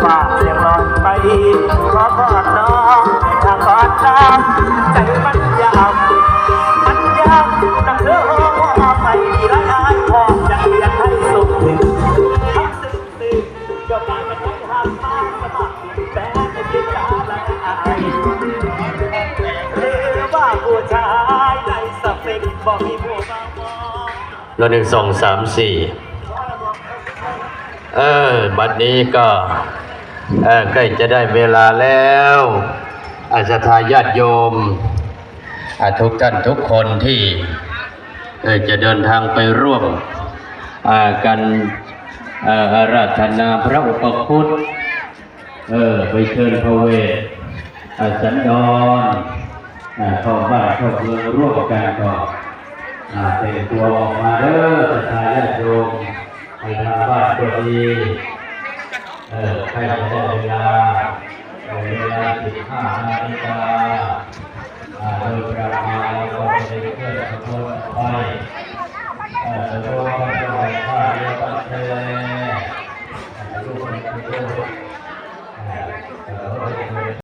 ฝากเสียงลอยไปขอกอดน้องทางกอดน้ำใจมันยาวมันยาวนังเธอว่าไปดีละอายพอจะเรียนให้สุขถึงทั้งซึ้งเกี่ยวกับมันให้ห้ามมาสมัครแต่ไม่คิดจะละอายหรือว่าผู้ชายในสเปคบอกมีผู้มามองเรา1 2 3 4บัดนี้ก็ใกล้จะได้เวลาแล้วศรัทธาญาติโยมทุกท่านทุกคนที่จะเดินทางไปร่วมกันอาราธนาพระอุปคุตไปเชิญพระเวทสันดรเข้าบ้านเข้าเมืองร่วมกันก็เตะตัวออกมาเด้อศรัทธาญาติโยมไปทางบ้านตัวดีให้ได้เวลา15 นาฬิกาโดยประมาณเราก็จะได้เคลื่อนขบวนไป